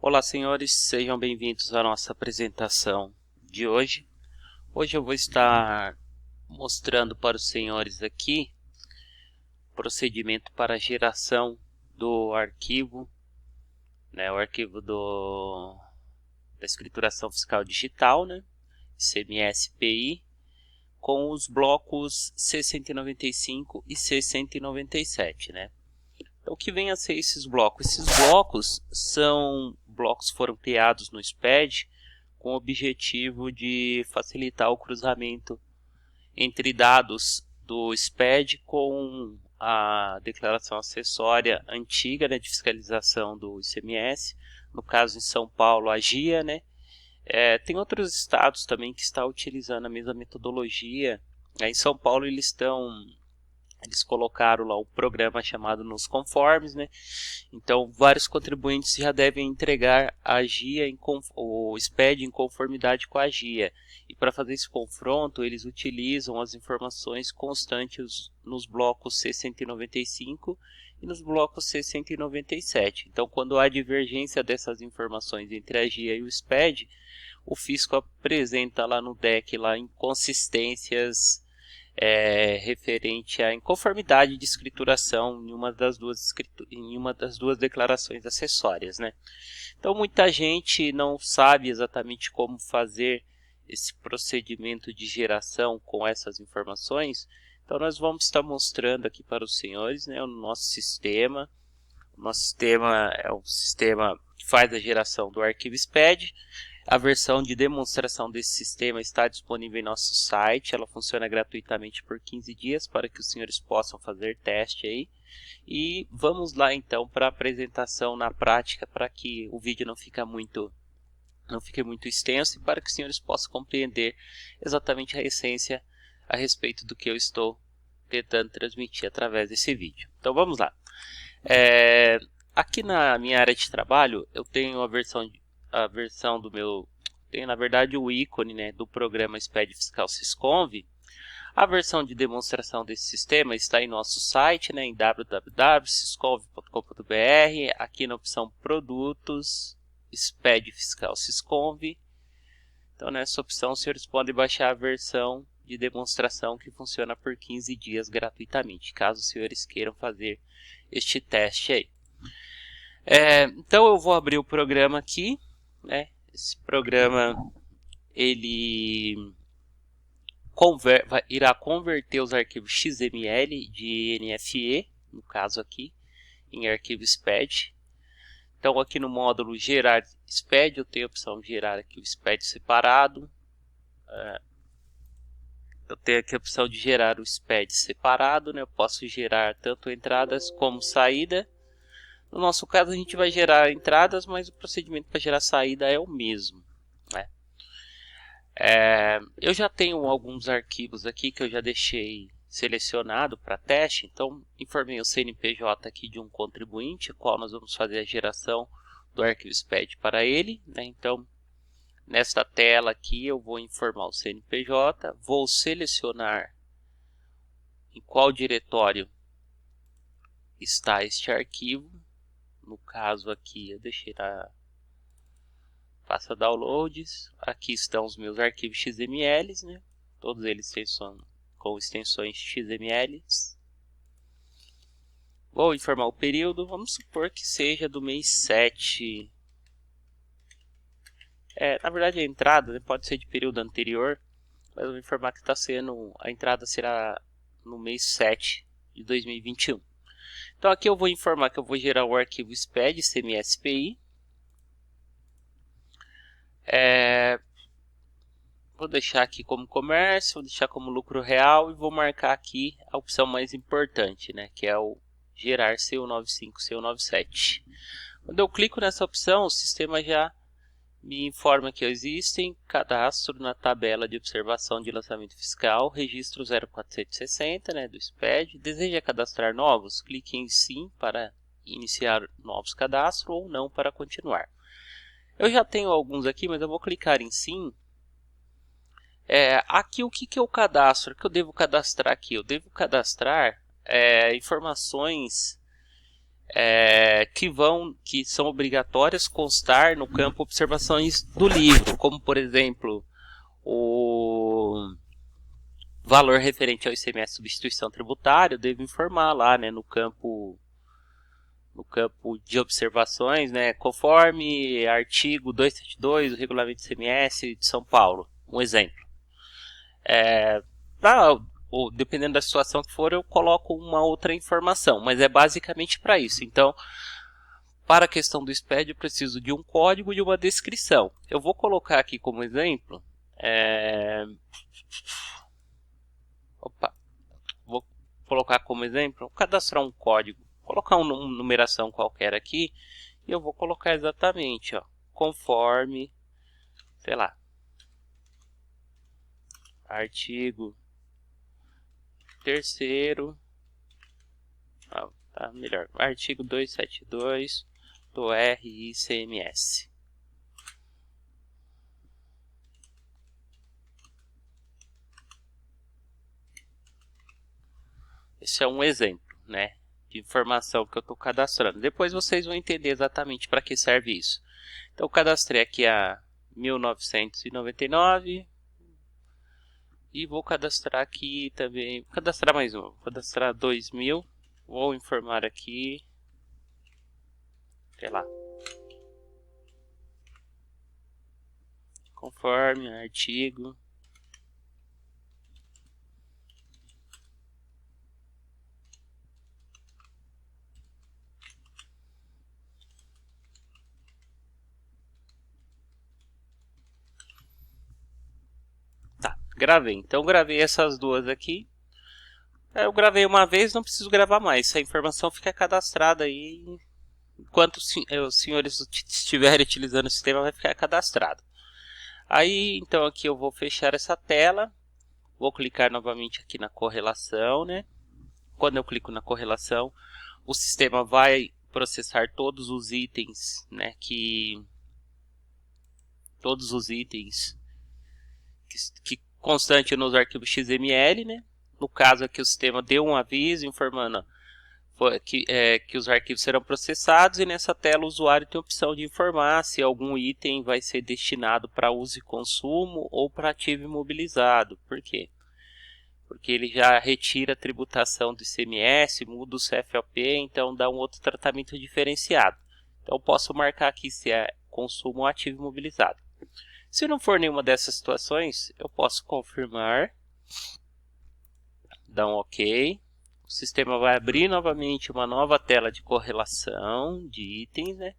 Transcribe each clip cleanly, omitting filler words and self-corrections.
Olá, senhores, sejam bem-vindos à nossa apresentação de hoje. Hoje eu vou estar mostrando para os senhores aqui o procedimento para a geração do arquivo, o arquivo da escrituração fiscal digital, ICMS-PI, com os blocos C195 e C197, Então, o que vem a ser esses blocos? Esses blocos foram criados no SPED com o objetivo de facilitar o cruzamento entre dados do SPED com a declaração acessória antiga de fiscalização do ICMS, no caso em São Paulo a GIA, tem outros estados também que estão utilizando a mesma metodologia. Em São Paulo eles colocaram lá um programa chamado Nos Conformes, Então vários contribuintes já devem entregar a GIA o SPED em conformidade com a GIA. E para fazer esse confronto, eles utilizam as informações constantes nos blocos C195 e nos blocos C197. Então, quando há divergência dessas informações entre a GIA e o SPED, o fisco apresenta lá no DEC inconsistências referente à inconformidade de escrituração em uma das duas declarações acessórias, Então muita gente não sabe exatamente como fazer esse procedimento de geração com essas informações. Então nós vamos estar mostrando aqui para os senhores, o nosso sistema. O nosso sistema é um sistema que faz a geração do arquivo SPED. A versão de demonstração desse sistema está disponível em nosso site. Ela funciona gratuitamente por 15 dias para que os senhores possam fazer teste aí. E vamos lá então para a apresentação na prática, para que o vídeo não fique muito extenso e para que os senhores possam compreender exatamente a essência a respeito do que eu estou tentando transmitir através desse vídeo. Então vamos lá. Aqui na minha área de trabalho eu tenho a versão do meu, tem na verdade o ícone do programa SPED Fiscal Sisconv. A versão de demonstração desse sistema está em nosso site, em www.sisconv.com.br, aqui na opção Produtos, SPED Fiscal Sisconv. Então nessa opção os senhores podem baixar a versão de demonstração que funciona por 15 dias gratuitamente, caso os senhores queiram fazer este teste aí. Então eu vou abrir o programa aqui. Esse programa ele irá converter os arquivos XML de NFE, no caso aqui, em arquivo SPED. Então aqui no módulo gerar SPED eu tenho a opção de gerar aqui o SPED separado. Eu tenho aqui a opção de gerar o SPED separado, Eu posso gerar tanto entradas como saída. No nosso caso, a gente vai gerar entradas, mas o procedimento para gerar saída é o mesmo. Eu já tenho alguns arquivos aqui que eu já deixei selecionado para teste. Então, informei o CNPJ aqui de um contribuinte, qual nós vamos fazer a geração do arquivo SPED para ele. Então, nesta tela aqui, eu vou informar o CNPJ, vou selecionar em qual diretório está este arquivo. No caso aqui eu deixei faça downloads. Aqui estão os meus arquivos XML, Todos eles são com extensões XML. Vou informar o período, vamos supor que seja do mês 7. Na verdade a entrada pode ser de período anterior, mas eu vou informar que a entrada será no mês 7 de 2021. Então aqui eu vou informar que eu vou gerar o arquivo SPED ICMS-PI. Vou deixar aqui como comércio, vou deixar como lucro real e vou marcar aqui a opção mais importante, que é o gerar CU95, CU97. Quando eu clico nessa opção, o sistema já me informa que existem cadastro na tabela de observação de lançamento fiscal, registro 0460, do SPED. Deseja cadastrar novos? Clique em sim para iniciar novos cadastros ou não para continuar. Eu já tenho alguns aqui, mas eu vou clicar em sim. Aqui o que eu cadastro? O que eu devo cadastrar aqui? Eu devo cadastrar informações que são obrigatórias constar no campo observações do livro, como por exemplo o valor referente ao ICMS substituição tributária. Eu devo informar lá, né, no campo de observações, né, conforme artigo 272 do Regulamento do ICMS de São Paulo, um exemplo. Dependendo da situação que for, eu coloco uma outra informação, mas é basicamente para isso. Então, para a questão do SPED, eu preciso de um código e de uma descrição. Eu vou colocar aqui como exemplo, vou colocar como exemplo, cadastrar um código, colocar uma numeração qualquer aqui, e eu vou colocar exatamente, ó, conforme, sei lá, artigo 3º, tá melhor, artigo 272 do RICMS. Esse é um exemplo, né, de informação que eu estou cadastrando. Depois vocês vão entender exatamente para que serve isso. Então, eu cadastrei aqui a 1999 e vou cadastrar aqui também, vou cadastrar mais um, vou cadastrar 2000, vou informar aqui, sei lá, conforme artigo gravei. Então gravei essas duas aqui. Eu gravei uma vez, não preciso gravar mais. Essa informação fica cadastrada aí. Enquanto os senhores estiverem utilizando o sistema, vai ficar cadastrado. Aí, então aqui eu vou fechar essa tela. Vou clicar novamente aqui na correlação, né? Quando eu clico na correlação, o sistema vai processar todos os itens, né? Todos os itens que constante nos arquivos XML, né? No caso aqui o sistema deu um aviso informando que os arquivos serão processados, e nessa tela o usuário tem a opção de informar se algum item vai ser destinado para uso e consumo ou para ativo imobilizado. Por quê? Porque ele já retira a tributação do ICMS, muda o CFOP, então dá um outro tratamento diferenciado. Então eu posso marcar aqui se é consumo ou ativo imobilizado. Se não for nenhuma dessas situações, eu posso confirmar, dar um OK. O sistema vai abrir novamente uma nova tela de correlação de itens, né?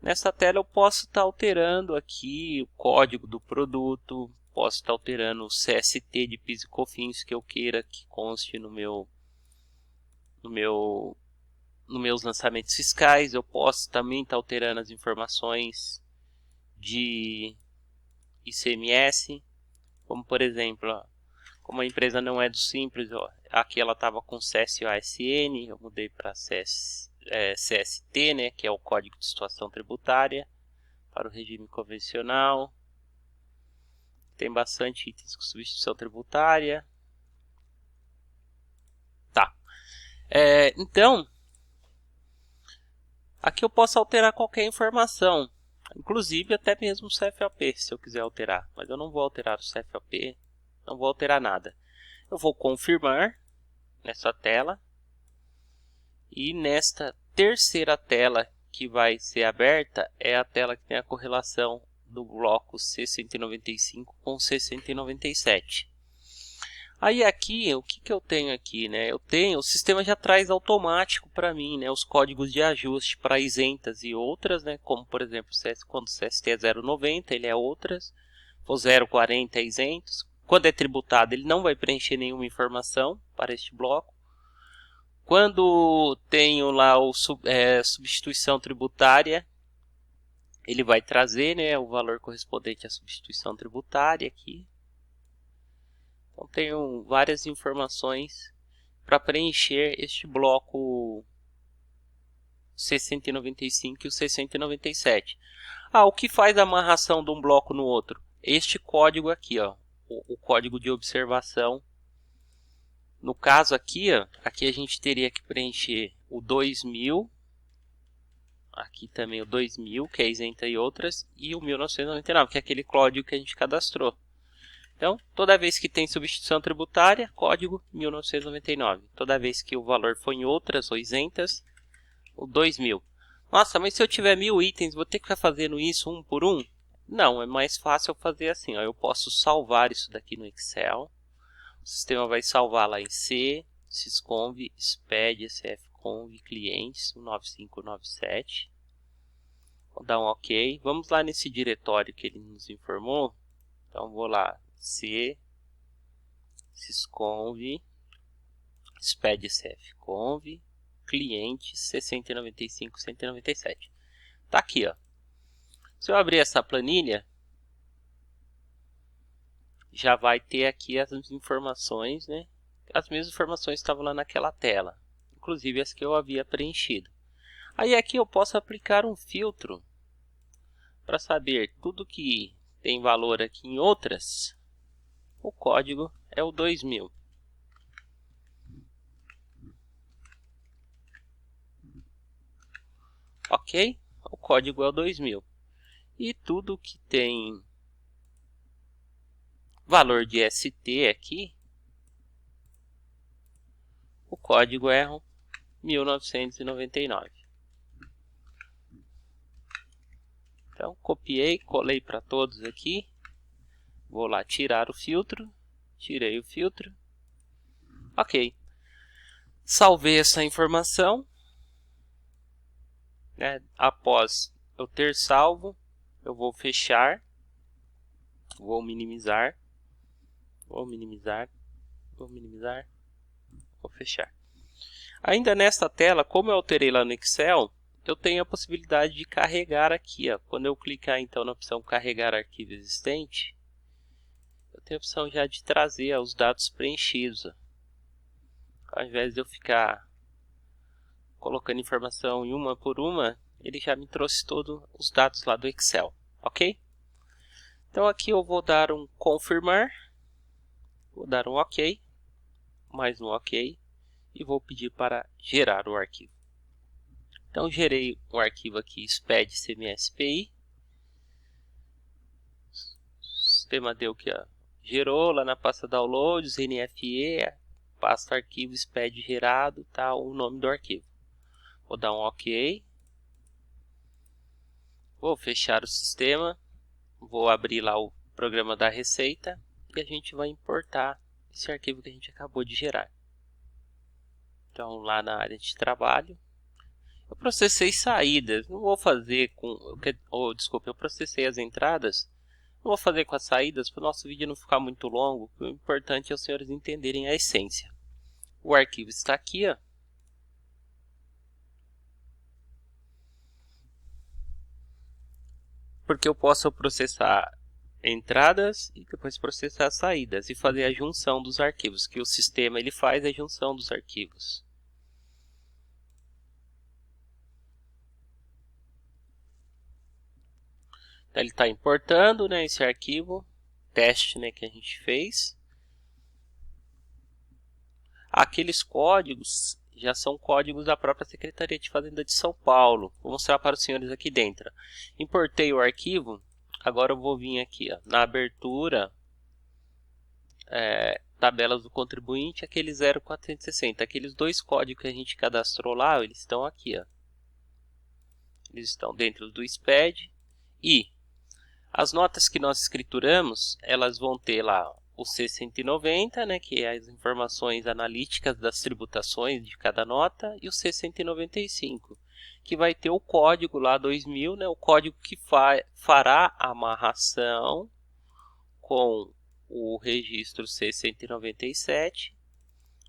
Nessa tela eu posso estar alterando aqui o código do produto, posso estar alterando o CST de PIS e COFINS que eu queira que conste nos meus lançamentos fiscais. Eu posso também estar alterando as informações de ICMS, como por exemplo, ó, como a empresa não é do Simples, ó, aqui ela estava com CSOASN, eu mudei para CST, né, que é o Código de Situação Tributária, para o regime convencional. Tem bastante itens com substituição tributária. Tá. Então, aqui eu posso alterar qualquer informação, inclusive até mesmo o CFOP, se eu quiser alterar. Mas eu não vou alterar o CFOP, não vou alterar nada. Eu vou confirmar nessa tela. E nesta terceira tela que vai ser aberta é a tela que tem a correlação do bloco C195 com C197. Aí aqui, o que eu tenho aqui, né? O sistema já traz automático para mim, né, os códigos de ajuste para isentas e outras, né, como por exemplo, quando o CST é 0,90, ele é outras, for 0,40 é isentos. Quando é tributado, ele não vai preencher nenhuma informação para este bloco. Quando tenho lá o substituição tributária, ele vai trazer, né, o valor correspondente à substituição tributária aqui. Então tenho várias informações para preencher este bloco C195 e o C197. O que faz a amarração de um bloco no outro? Este código aqui, ó, o código de observação. No caso aqui, ó, aqui a gente teria que preencher o 2000 Aqui também o 2000, que é isenta e outras, e o 1999, que é aquele código que a gente cadastrou. Então, toda vez que tem substituição tributária, código 1999. Toda vez que o valor for em outras ou isentas, o 2000. Nossa, mas se eu tiver 1000 itens, vou ter que ficar fazendo isso um por um? Não, é mais fácil eu fazer assim. Ó. Eu posso salvar isso daqui no Excel. O sistema vai salvar lá em C, sysconv, sped, sfconv, clientes, 9597. Vou dar um OK. Vamos lá nesse diretório que ele nos informou. Então, vou lá. C, sysconv, sped, sfconv, cliente 195, 197. Tá aqui, ó. Se eu abrir essa planilha, já vai ter aqui as informações, né? As mesmas informações estavam lá naquela tela, inclusive as que eu havia preenchido. Aí aqui eu posso aplicar um filtro para saber tudo que tem valor aqui em outras. O código é o 2000. Ok? O código é o 2000. E tudo que tem valor de ST aqui, o código é 1999. Então, copiei, colei para todos aqui. Vou lá tirar o filtro. Tirei o filtro. Ok. Salvei essa informação. Né? Após eu ter salvo, eu vou fechar. Vou minimizar. Vou minimizar. Vou minimizar. Vou fechar. Ainda nesta tela, como eu alterei lá no Excel, eu tenho a possibilidade de carregar aqui. Ó. Quando eu clicar então na opção carregar arquivo existente, eu tenho a opção já de trazer os dados preenchidos. Ó. Ao invés de eu ficar colocando informação em uma por uma, ele já me trouxe todos os dados lá do Excel. Ok? Então aqui eu vou dar um confirmar, vou dar um OK, mais um OK, e vou pedir para gerar o arquivo. Então gerei um arquivo aqui, SPED CMSPI. O sistema deu que gerou lá na pasta downloads, NFE, pasta arquivo SPED gerado, tá o nome do arquivo. Vou dar um OK. Vou fechar o sistema. Vou abrir lá o programa da Receita e a gente vai importar esse arquivo que a gente acabou de gerar. Então, lá na área de trabalho, eu processei saídas. Não vou fazer com... desculpa, eu processei as entradas. Não vou fazer com as saídas para o nosso vídeo não ficar muito longo. O importante é os senhores entenderem a essência. O arquivo está aqui, ó. Porque eu posso processar entradas e depois processar saídas e fazer a junção dos arquivos, que o sistema ele faz a junção dos arquivos. Então, ele está importando, né, esse arquivo, teste, né, que a gente fez. Aqueles códigos já são códigos da própria Secretaria de Fazenda de São Paulo. Vou mostrar para os senhores aqui dentro. Importei o arquivo. Agora eu vou vir aqui, ó, na abertura, tabelas do contribuinte, aquele 0460. Aqueles dois códigos que a gente cadastrou lá, eles estão aqui. Ó. Eles estão dentro do SPED. E as notas que nós escrituramos, elas vão ter lá o C190, né, que é as informações analíticas das tributações de cada nota, e o C195, que vai ter o código lá 2000, né, o código que fará a amarração com o registro C197.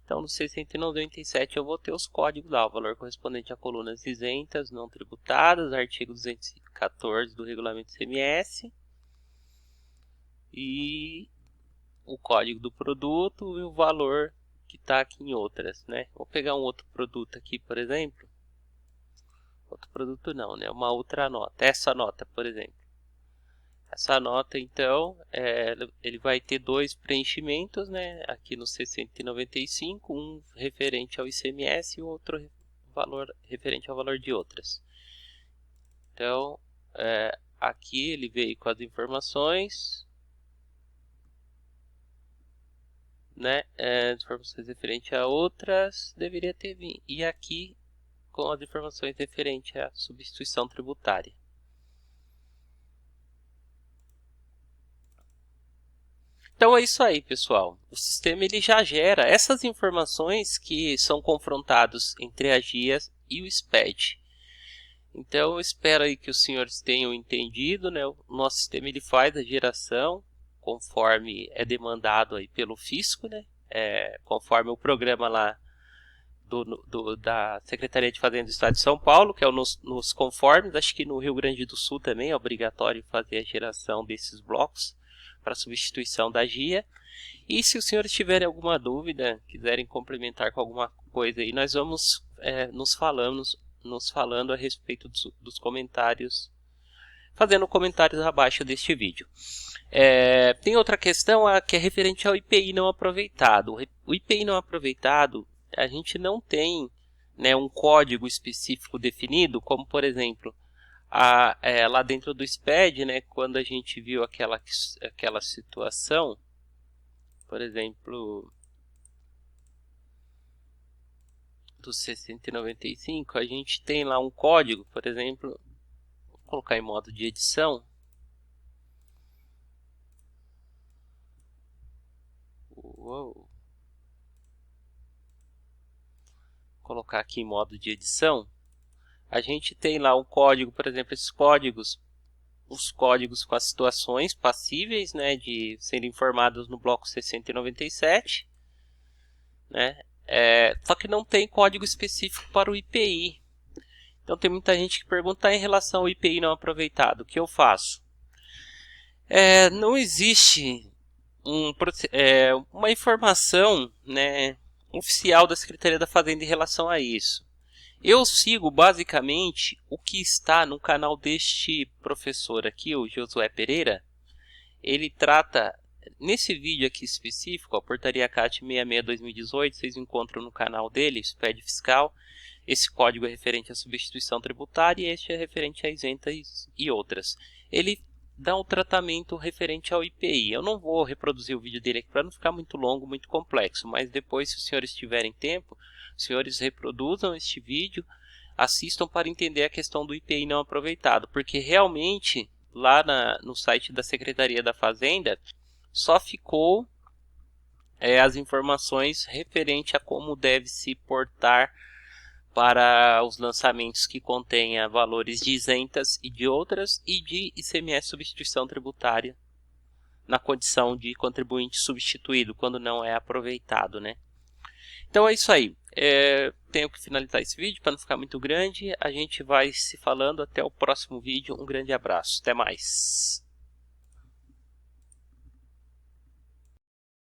Então, no C197 eu vou ter os códigos lá, o valor correspondente a colunas isentas, não tributadas, artigo 214 do regulamento ICMS, e o código do produto e o valor que está aqui em outras, né? Vou pegar um outro produto aqui, por exemplo. Outro produto não, né? Uma outra nota. Essa nota, por exemplo. Essa nota, então, ele vai ter dois preenchimentos, né? Aqui no C195, um referente ao ICMS e o outro valor referente ao valor de outras. Então, aqui ele veio com as informações, né? Informações referentes a outras, deveria ter vindo. E aqui com as informações referentes à substituição tributária. Então é isso aí, pessoal. O sistema ele já gera essas informações que são confrontados entre a GIA e o SPED. Então eu espero aí que os senhores tenham entendido, né? O nosso sistema ele faz a geração conforme é demandado aí pelo fisco, né? Conforme o programa lá da Secretaria de Fazenda do Estado de São Paulo, que é o nos conformes. Acho que no Rio Grande do Sul também é obrigatório fazer a geração desses blocos para substituição da GIA. E se os senhores tiverem alguma dúvida, quiserem complementar com alguma coisa aí, nós vamos nos falando a respeito dos comentários, fazendo comentários abaixo deste vídeo. Tem outra questão que é referente ao IPI não aproveitado. O IPI não aproveitado, a gente não tem, né, um código específico definido, como por exemplo, lá dentro do SPED, né, quando a gente viu aquela situação, por exemplo, do 695, a gente tem lá um código, por exemplo, vou colocar em modo de edição. Uou. Colocar aqui em modo de edição. A gente tem lá um código, por exemplo, esses códigos, os códigos com as situações passíveis, né, de serem informados no bloco 697, né? Só que não tem código específico para o IPI. Então tem muita gente que pergunta em relação ao IPI não aproveitado. O que eu faço? Não existe uma informação, né, oficial da Secretaria da Fazenda em relação a isso. Eu sigo basicamente o que está no canal deste professor aqui, o Josué Pereira. Ele trata, nesse vídeo aqui específico, a Portaria CAT 66/2018, vocês encontram no canal dele, SPED Fiscal. Esse código é referente à substituição tributária e este é referente a isentas e outras. Ele dá um tratamento referente ao IPI. Eu não vou reproduzir o vídeo dele aqui para não ficar muito longo, muito complexo, mas depois, se os senhores tiverem tempo, os senhores reproduzam este vídeo, assistam para entender a questão do IPI não aproveitado, porque realmente lá no site da Secretaria da Fazenda só ficou as informações referente a como deve se portar para os lançamentos que contenha valores de isentas e de outras e de ICMS substituição tributária na condição de contribuinte substituído quando não é aproveitado, né? Então é isso aí. Tenho que finalizar esse vídeo para não ficar muito grande. A gente vai se falando até o próximo vídeo. Um grande abraço. Até mais.